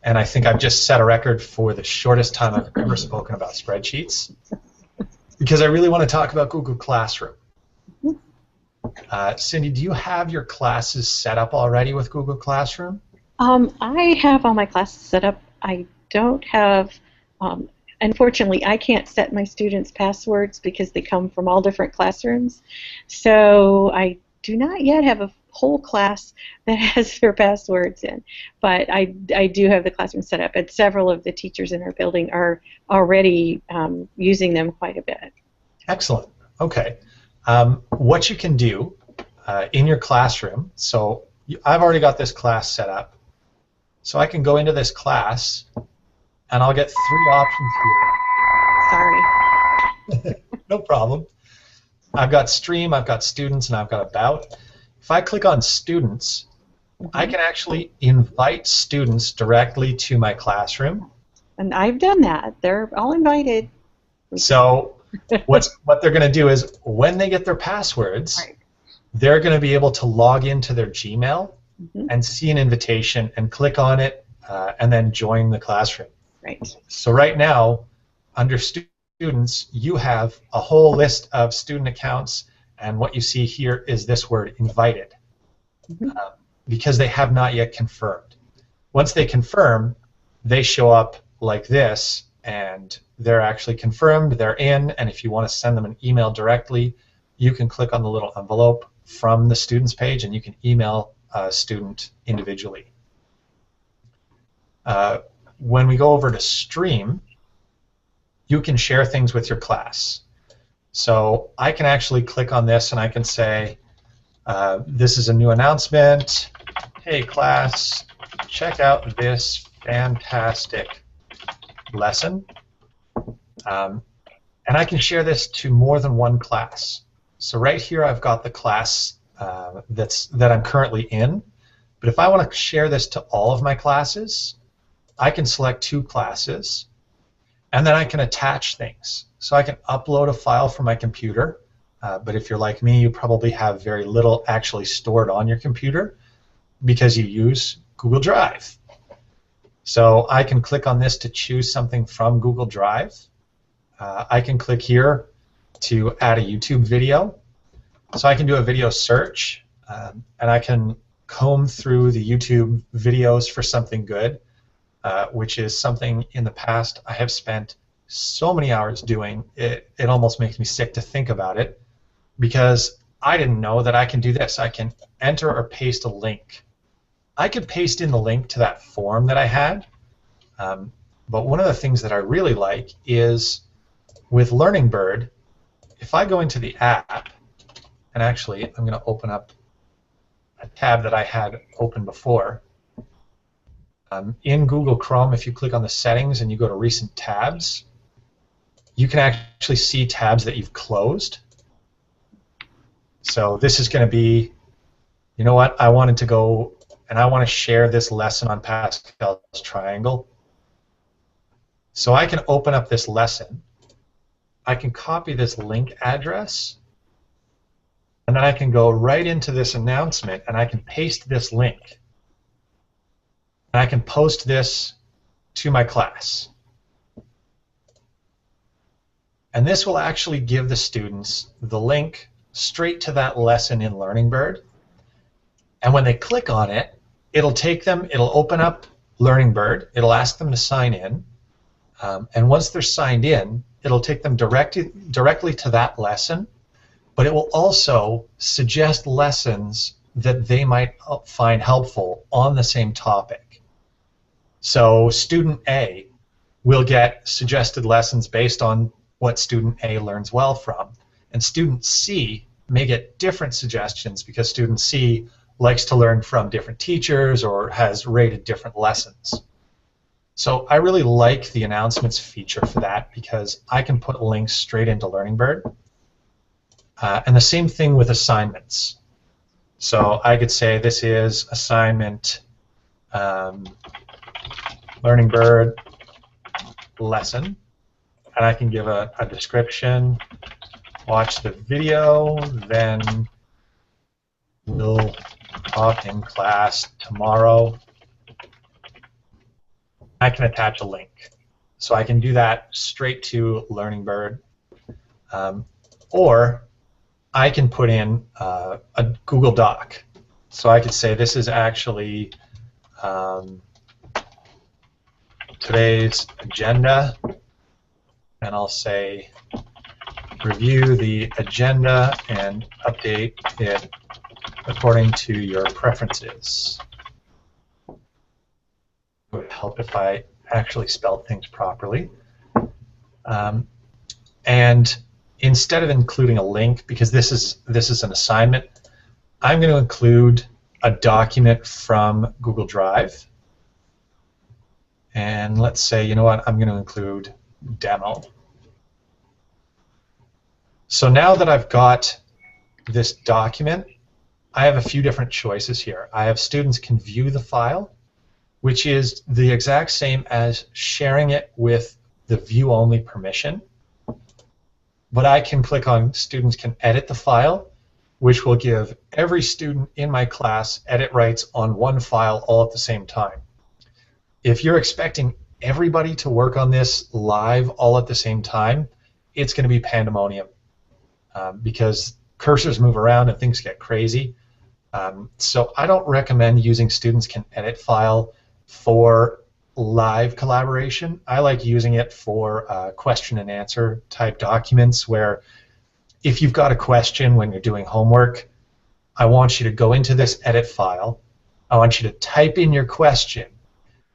and I think I've just set a record for the shortest time I've ever spoken about spreadsheets, because I really want to talk about Google Classroom. Cindy, do you have your classes set up already with Google Classroom? I have all my classes set up. I don't have, unfortunately, I can't set my students' passwords because they come from all different classrooms. So I do not yet have a whole class that has their passwords in. But I do have the classroom set up, and several of the teachers in our building are already using them quite a bit. Excellent. Okay. What you can do in your classroom, so I've already got this class set up. So I can go into this class, and I'll get 3 options here. Sorry. No problem. I've got Stream, I've got Students, and I've got About. If I click on Students, I can actually invite students directly to my classroom. And I've done that. They're all invited. So what they're going to do is when they get their passwords, right, they're going to be able to log into their Gmail and see an invitation and click on it and then join the classroom. Right. So right now, under students, you have a whole list of student accounts, and what you see here is this word, invited, because they have not yet confirmed. Once they confirm, they show up like this, and they're actually confirmed, they're in, and if you want to send them an email directly, you can click on the little envelope from the students page and you can email a student individually. When we go over to Stream, you can share things with your class. So I can actually click on this and I can say, this is a new announcement. Hey class, check out this fantastic lesson. And I can share this to more than one class. So right here I've got the class that I'm currently in. But if I want to share this to all of my classes, I can select 2 classes, and then I can attach things. So I can upload a file from my computer, but if you're like me, you probably have very little actually stored on your computer because you use Google Drive. So I can click on this to choose something from Google Drive. I can click here to add a YouTube video. So I can do a video search, and I can comb through the YouTube videos for something good, which is something in the past I have spent so many hours doing, it almost makes me sick to think about it, because I didn't know that I can do this. I can enter or paste a link. I could paste in the link to that form that I had, but one of the things that I really like is with Learning Bird, if I go into the app, and actually I'm going to open up a tab that I had open before. In Google Chrome, if you click on the settings and you go to recent tabs, you can actually see tabs that you've closed. So this is going to be, you know what, I wanted to go and I want to share this lesson on Pascal's triangle. So I can open up this lesson. I can copy this link address, and then I can go right into this announcement and I can paste this link. And I can post this to my class. And this will actually give the students the link straight to that lesson in Learning Bird. And when they click on it, it'll take them, it'll open up Learning Bird, it'll ask them to sign in, and once they're signed in, it'll take them directly to that lesson, but it will also suggest lessons that they might find helpful on the same topic. So student A will get suggested lessons based on what student A learns well from, and student C may get different suggestions because student C likes to learn from different teachers or has rated different lessons. So I really like the announcements feature for that because I can put links straight into Learning Bird. And the same thing with assignments. So I could say this is assignment Learning Bird lesson, and I can give a description, watch the video, then we'll talk in class tomorrow. I can attach a link. So I can do that straight to Learning Bird, or I can put in a Google Doc. So I could say this is actually today's agenda, and I'll say review the agenda and update it according to your preferences. It would help if I actually spelled things properly. And instead of including a link, because this is an assignment, I'm going to include a document from Google Drive. And let's say, you know what, I'm going to include demo. So now that I've got this document, I have a few different choices here. I have students can view the file, which is the exact same as sharing it with the view-only permission. But I can click on students can edit the file, which will give every student in my class edit rights on one file all at the same time. If you're expecting everybody to work on this live all at the same time, it's going to be pandemonium because cursors move around and things get crazy. So I don't recommend using students can edit file for live collaboration. I like using it for question and answer type documents where if you've got a question when you're doing homework, I want you to go into this edit file, I want you to type in your question,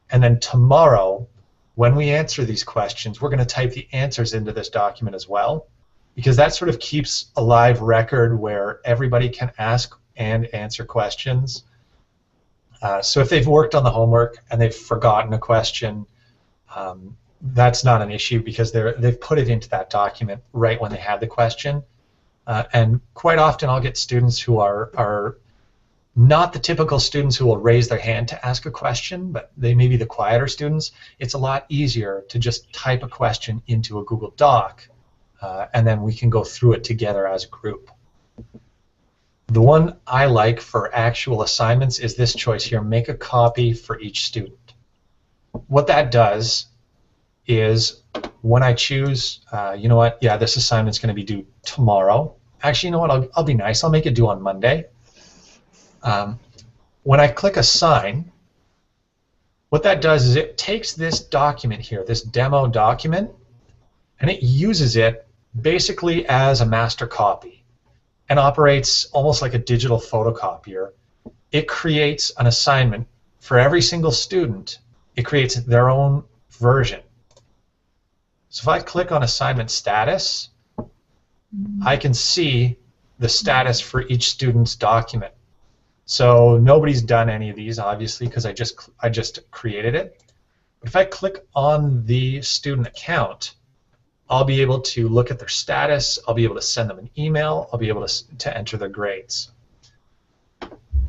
and then tomorrow when we answer these questions, we're going to type the answers into this document as well, because that sort of keeps a live record where everybody can ask and answer questions. So if they've worked on the homework and they've forgotten a question, that's not an issue because they've put it into that document right when they had the question. And quite often I'll get students who are not the typical students who will raise their hand to ask a question, but they may be the quieter students. It's a lot easier to just type a question into a Google Doc, and then we can go through it together as a group. The one I like for actual assignments is this choice here, make a copy for each student. What that does is when I choose, you know what, yeah, this assignment's going to be due tomorrow. Actually, you know what, I'll be nice, I'll make it due on Monday. When I click assign, what that does is it takes this document here, this demo document, and it uses it basically as a master copy and operates almost like a digital photocopier. It creates an assignment for every single student. It creates their own version. So if I click on assignment status, I can see the status for each student's document. So nobody's done any of these, obviously, because I just created it. But if I click on the student account, I'll be able to look at their status, I'll be able to send them an email, I'll be able to enter their grades.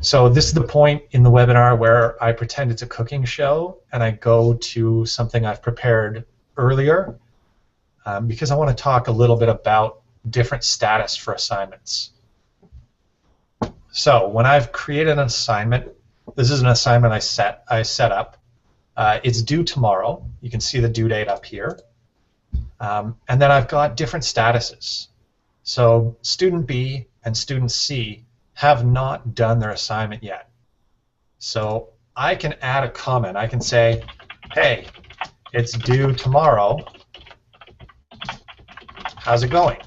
So this is the point in the webinar where I pretend it's a cooking show and I go to something I've prepared earlier because I want to talk a little bit about different status for assignments. So when I've created an assignment, this is an assignment I set up. It's due tomorrow. You can see the due date up here. And then I've got different statuses. So student B and student C have not done their assignment yet. So I can add a comment. I can say, hey, it's due tomorrow. How's it going?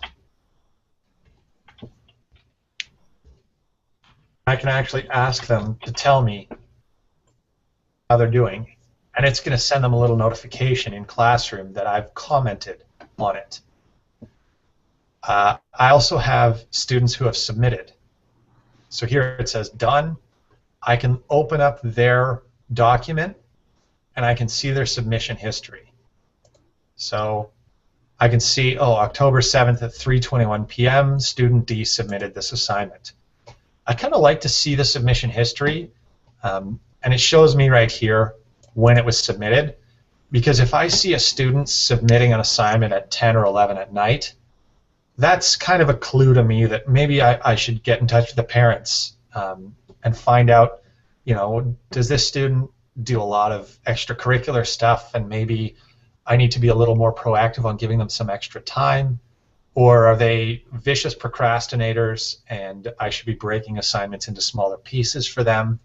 I can actually ask them to tell me how they're doing, and it's going to send them a little notification in Classroom that I've commented on it. I also have students who have submitted. So here it says done. I can open up their document and I can see their submission history. So I can see, oh, October 7th at 3:21 p.m. student D submitted this assignment. I kind of like to see the submission history, and it shows me right here when it was submitted, because if I see a student submitting an assignment at 10 or 11 at night, that's kind of a clue to me that maybe I should get in touch with the parents and find out, you know, does this student do a lot of extracurricular stuff, and maybe I need to be a little more proactive on giving them some extra time? Or are they vicious procrastinators and I should be breaking assignments into smaller pieces for them?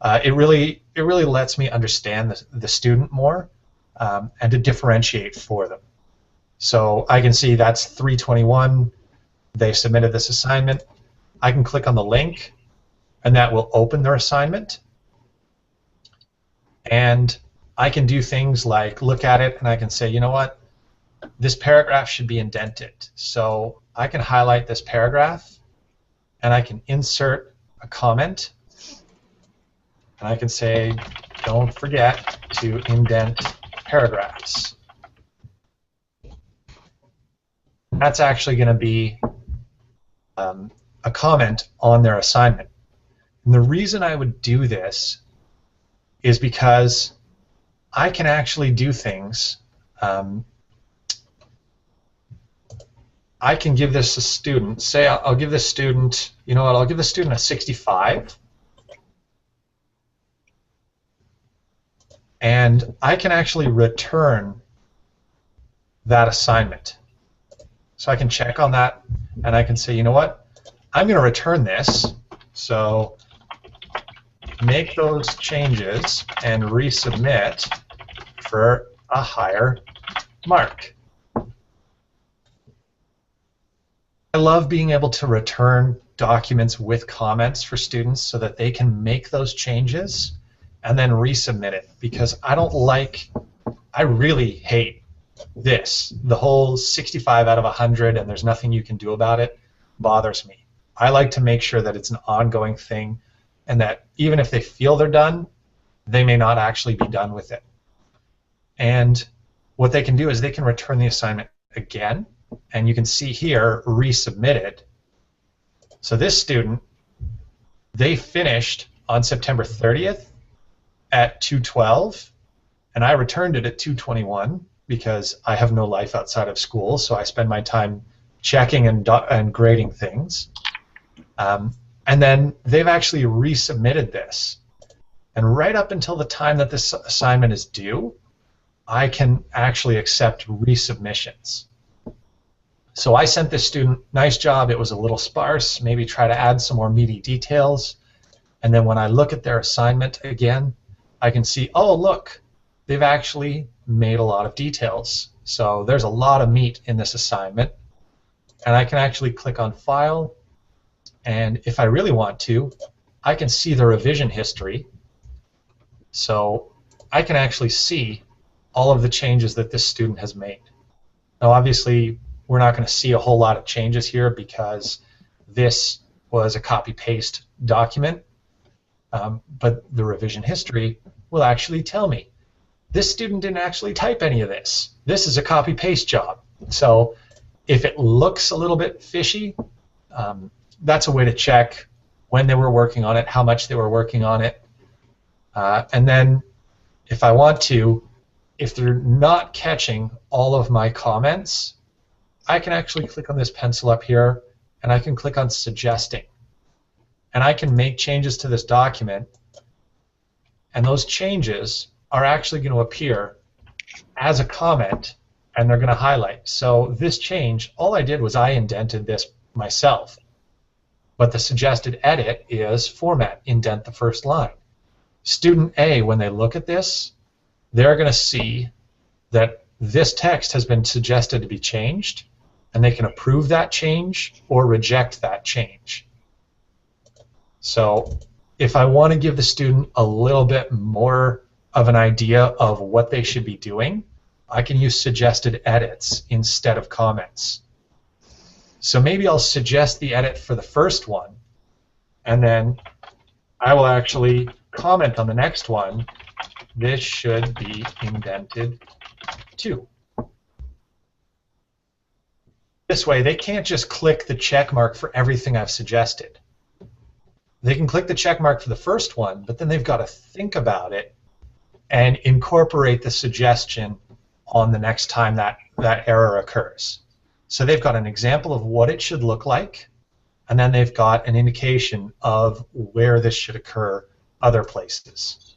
It really lets me understand the student more, and to differentiate for them. So I can see that's 321. They submitted this assignment. I can click on the link, and that will open their assignment. And I can do things like look at it, and I can say, you know what? This paragraph should be indented. So I can highlight this paragraph, and I can insert a comment, and I can say, don't forget to indent paragraphs. That's actually going to be a comment on their assignment. And the reason I would do this is because I can actually do things. I can give this a student, say I'll give this student, you know what, I'll give the student a 65. And I can actually return that assignment. So I can check on that, and I can say, you know what, I'm going to return this. So make those changes and resubmit for a higher mark. I love being able to return documents with comments for students so that they can make those changes and then resubmit it, because I really hate this. The whole 65 out of 100 and there's nothing you can do about it bothers me. I like to make sure that it's an ongoing thing, and that even if they feel they're done, they may not actually be done with it. And what they can do is they can return the assignment again, and you can see here, resubmitted. So this student, they finished on September 30th at 2:12, and I returned it at 2:21 because I have no life outside of school, so I spend my time checking and grading things. And then they've actually resubmitted this. And right up until the time that this assignment is due, I can actually accept resubmissions. So I sent this student, nice job, it was a little sparse, maybe try to add some more meaty details. And then when I look at their assignment again, I can see, oh, look, they've actually made a lot of details. So there's a lot of meat in this assignment. And I can actually click on File, and if I really want to, I can see the revision history. So I can actually see all of the changes that this student has made. Now obviously we're not going to see a whole lot of changes here because this was a copy-paste document, but the revision history will actually tell me this student didn't actually type any of this. This is a copy-paste job. So if it looks a little bit fishy, that's a way to check when they were working on it, how much they were working on it. And then if I want to, if they're not catching all of my comments, I can actually click on this pencil up here, and I can click on Suggesting. And I can make changes to this document, and those changes are actually going to appear as a comment, and they're going to highlight. So this change, all I did was I indented this myself. But the suggested edit is format, indent the first line. Student A, when they look at this, they're going to see that this text has been suggested to be changed, and they can approve that change or reject that change. So if I want to give the student a little bit more of an idea of what they should be doing, I can use suggested edits instead of comments. So maybe I'll suggest the edit for the first one, and then I will actually comment on the next one. This should be indented too. This way, they can't just click the check mark for everything I've suggested. They can click the check mark for the first one, but then they've got to think about it and incorporate the suggestion on the next time that error occurs. So they've got an example of what it should look like, and then they've got an indication of where this should occur other places.